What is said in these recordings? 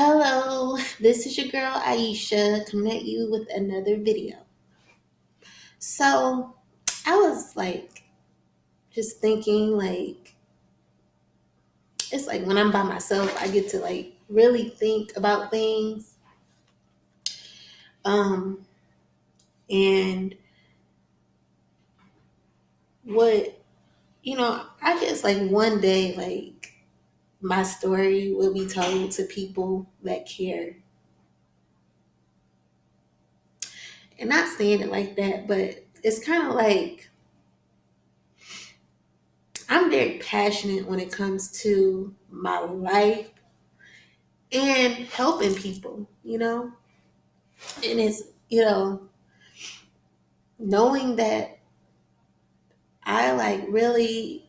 Hello, this is your girl Aisha coming at you with another video. So, I was just thinking, it's like when I'm by myself, I get to really think about things. Um, and what, I guess one day, my story will be told to people that care. And not saying it like that, but it's kind of like I'm very passionate when it comes to my life and helping people. And it's, knowing that I really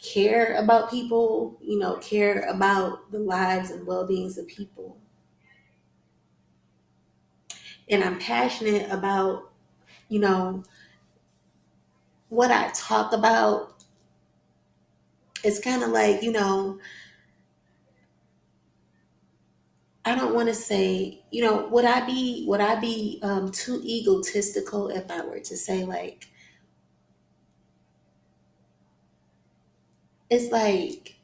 care about people, care about the lives and well beings of people. And I'm passionate about, you know, what I talk about. It's kind of I don't want to say, would I be too egotistical if I were to say it's like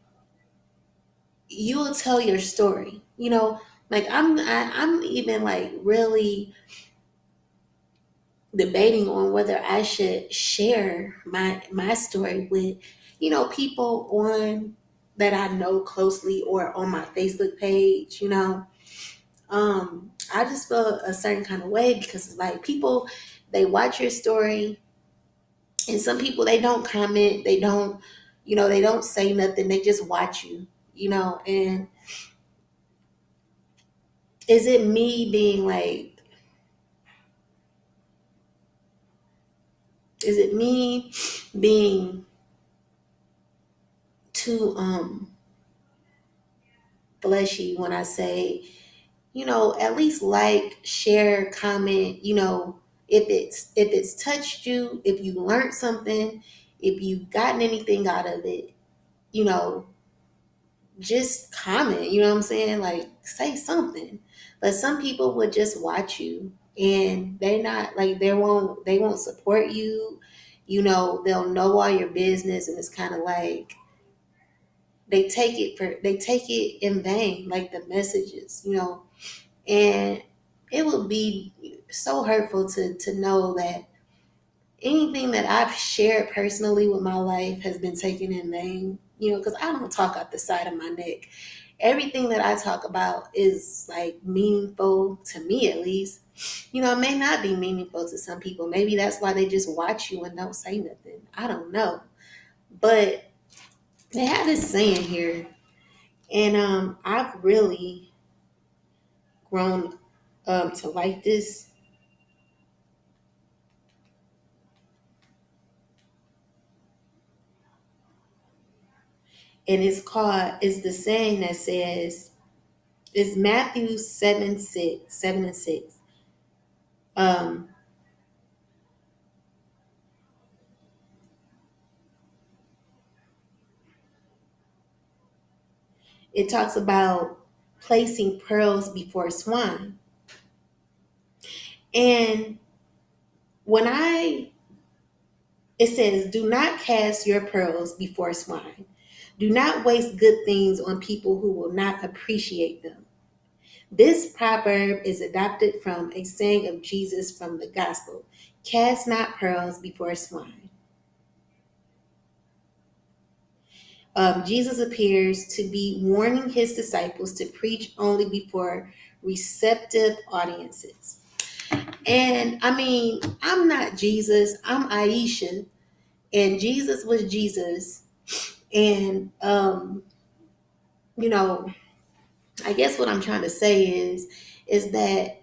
you will tell your story, I'm even really debating on whether I should share my story with people on that I know closely or on my Facebook page. I just feel a certain kind of way because it's like people, they watch your story, and some people, they don't comment, they don't say nothing, they just watch you. And is it me being is it me being too fleshy when I say, at least share, comment, if it's touched you, if you learned something, if you've gotten anything out of it, you know, just comment, you know what I'm saying? Like say something. But some people would just watch you, and they're not they won't support you. They'll know all your business, and it's kind of like they take it in vain, like the messages. And it would be so hurtful to know that anything that I've shared personally with my life has been taken in vain, because I don't talk out the side of my neck. Everything that I talk about is meaningful to me, at least. It may not be meaningful to some people. Maybe that's why they just watch you and don't say nothing. I don't know. But they have this saying here, and I've really grown to like this. And it's the saying that says, it's Matthew 7:6. Um, it talks about placing pearls before swine. And when I it says, do not cast your pearls before swine. Do not waste good things on people who will not appreciate them. This proverb is adopted from a saying of Jesus from the gospel: cast not pearls before swine. Jesus appears to be warning his disciples to preach only before receptive audiences. And I mean, I'm not Jesus, I'm Aisha, and Jesus was Jesus. And, you know, I guess what I'm trying to say is that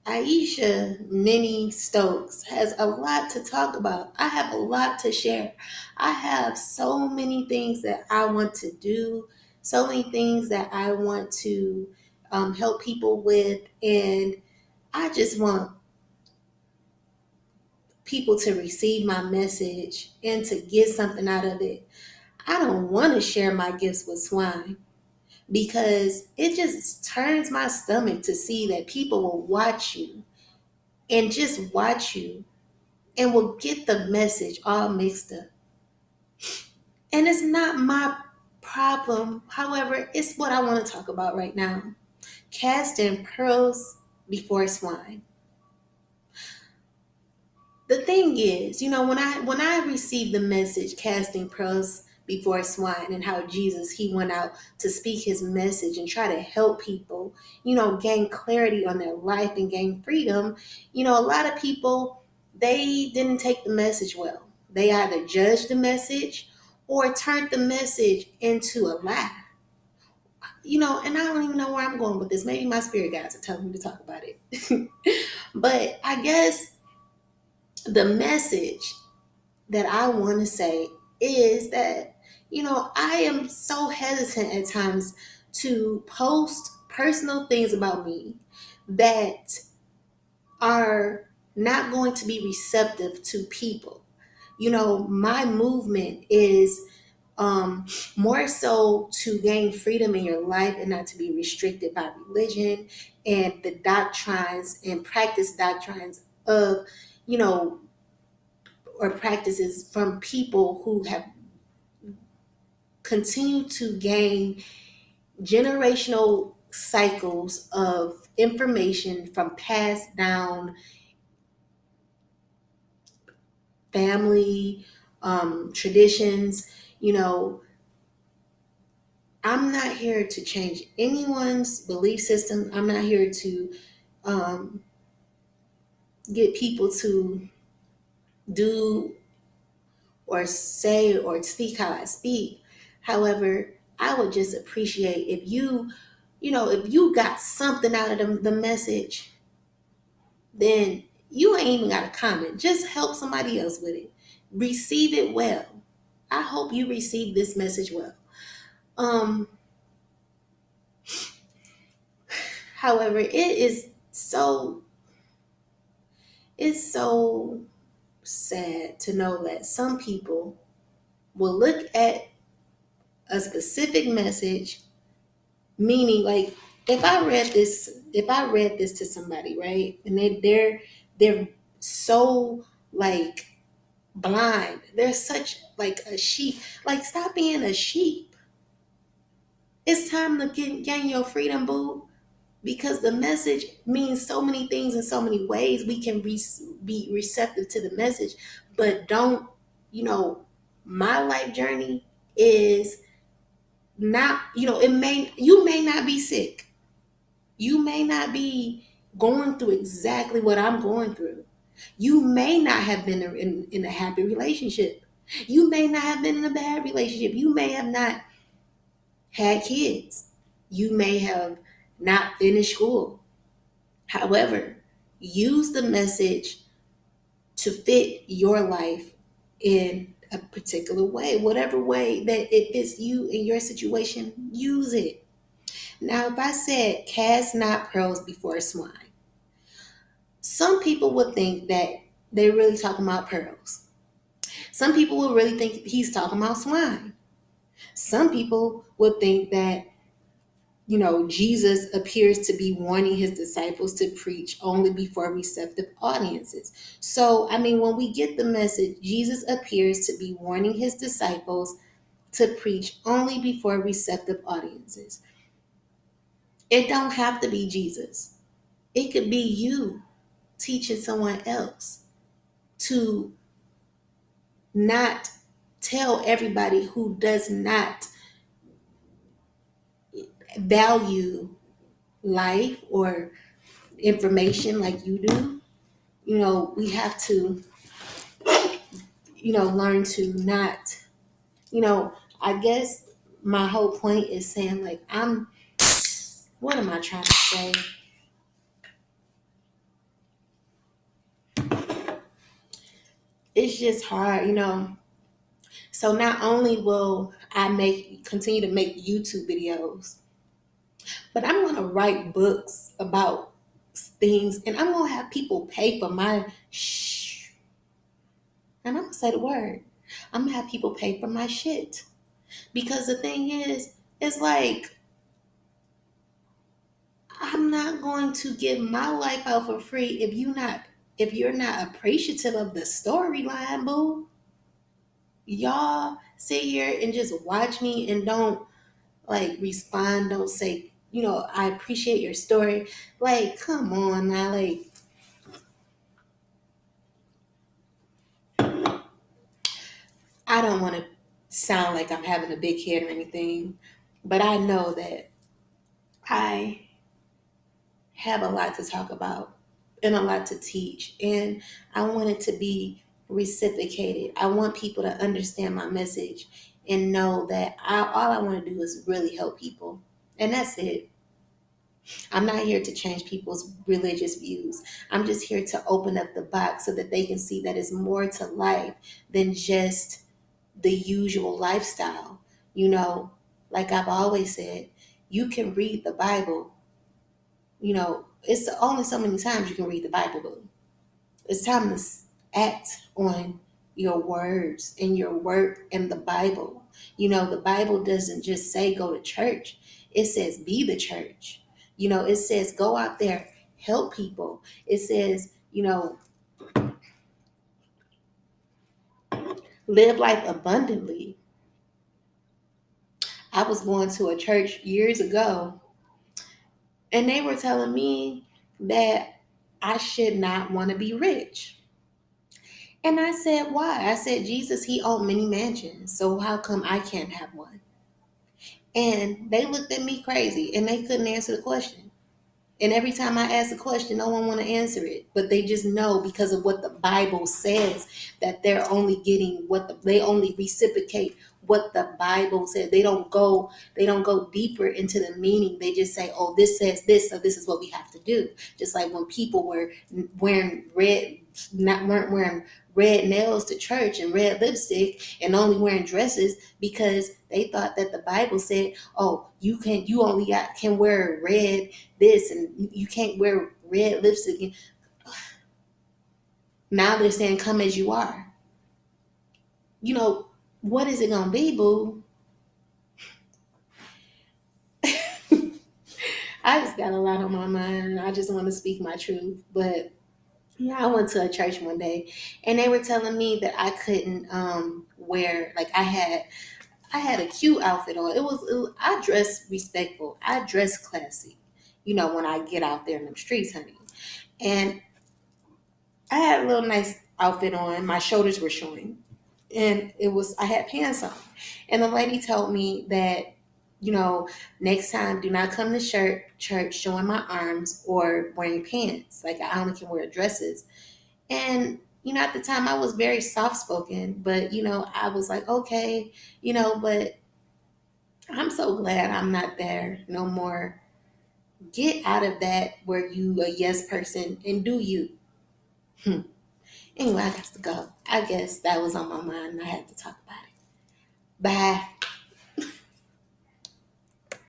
Aisha Minnie Stokes has a lot to talk about. I have a lot to share. I have so many things that I want to do, so many things that I want to help people with. And I just want people to receive my message and to get something out of it. I don't want to share my gifts with swine, because it just turns my stomach to see that people will watch you and just watch you and will get the message all mixed up. And it's not my problem. However, it's what I want to talk about right now. Casting pearls before swine. The thing is, when I received the message casting pearls before swine and how Jesus he went out to speak his message and try to help people, gain clarity on their life and gain freedom, a lot of people they didn't take the message well. They either judged the message or turned the message into a lie. And I don't even know where I'm going with this. Maybe my spirit guides are telling me to talk about it. But I guess the message that I want to say is that, I am so hesitant at times to post personal things about me that are not going to be receptive to people. My movement is more so to gain freedom in your life and not to be restricted by religion and the doctrines and practice doctrines of, you know, or practices from people who have continued to gain generational cycles of information from passed down family traditions. I'm not here to change anyone's belief system. I'm not here to um, get people to do or say or speak how I speak. However, I would just appreciate if if you got something out of the message, then you ain't even got to comment. Just help somebody else with it. Receive it well. I hope you receive this message well. Um, However, it's so sad to know that some people will look at a specific message, meaning like if I read this to somebody, right, and they're so like blind, they're such like a sheep. Like, stop being a sheep. It's time to gain your freedom, boo, because the message means so many things in so many ways. We can be receptive to the message, but don't, my life journey is not, you may not be sick. You may not be going through exactly what I'm going through. You may not have been in a happy relationship. You may not have been in a bad relationship. You may have not had kids. You may have not finished school. However, use the message to fit your life in a particular way. Whatever way that it fits you in your situation, use it. Now, if I said cast not pearls before swine, some people would think that they're really talking about pearls. Some people would really think he's talking about swine. Some people would think that, Jesus appears to be warning his disciples to preach only before receptive audiences. So, I mean, when we get the message, Jesus appears to be warning his disciples to preach only before receptive audiences. It don't have to be Jesus. It could be you teaching someone else to not tell everybody who does not value life or information like you do. We have to, learn to not, I guess my whole point is saying, like, what am I trying to say? It's just hard. So not only will I continue to make YouTube videos, but I'm going to write books about things, and I'm going to have people pay for my and I'm going to say the word. I'm going to have people pay for my shit. Because the thing is, it's like, I'm not going to give my life out for free if you're not appreciative of the storyline, boo. Y'all sit here and just watch me and don't like respond, don't say, I appreciate your story. Like, come on now, like I don't want to sound like I'm having a big head or anything, but I know that I have a lot to talk about and a lot to teach. And I want it to be reciprocated. I want people to understand my message and know that all I want to do is really help people. And that's it. I'm not here to change people's religious views. I'm just here to open up the box so that they can see that it's more to life than just the usual lifestyle. You know, like I've always said, you can read the Bible. It's only so many times you can read the Bible, but it's time to act on your words and your work in the Bible. The Bible doesn't just say go to church, it says be the church. It says go out there, help people. It says, live life abundantly. I was going to a church years ago, and they were telling me that I should not want to be rich. And I said, why? I said, Jesus, he owned many mansions. So how come I can't have one? And they looked at me crazy and they couldn't answer the question. And every time I ask a question, no one want to answer it. But they just know because of what the Bible says that they're only getting they only reciprocate what the Bible says. They don't go deeper into the meaning. They just say, oh, this says this, so this is what we have to do. Just like when people were wearing weren't wearing red nails to church and red lipstick and only wearing dresses because they thought that the Bible said, oh, you only can wear red this and you can't wear red lipstick. Now they're saying come as you are. What is it gonna be, boo? I just got a lot on my mind and I just want to speak my truth. But yeah, I went to a church one day and they were telling me that I couldn't wear, like I had a cute outfit on. I dress respectful. I dress classy. When I get out there in them streets, honey. And I had a little nice outfit on. My shoulders were showing. And I had pants on. And the lady told me that, next time do not come to church showing my arms or wearing pants. Like I only can wear dresses. And, at the time I was very soft spoken, but, I was like, okay, but I'm so glad I'm not there no more. Get out of that where you a yes person and do you. Anyway, I got to go. I guess that was on my mind and I had to talk about it. Bye.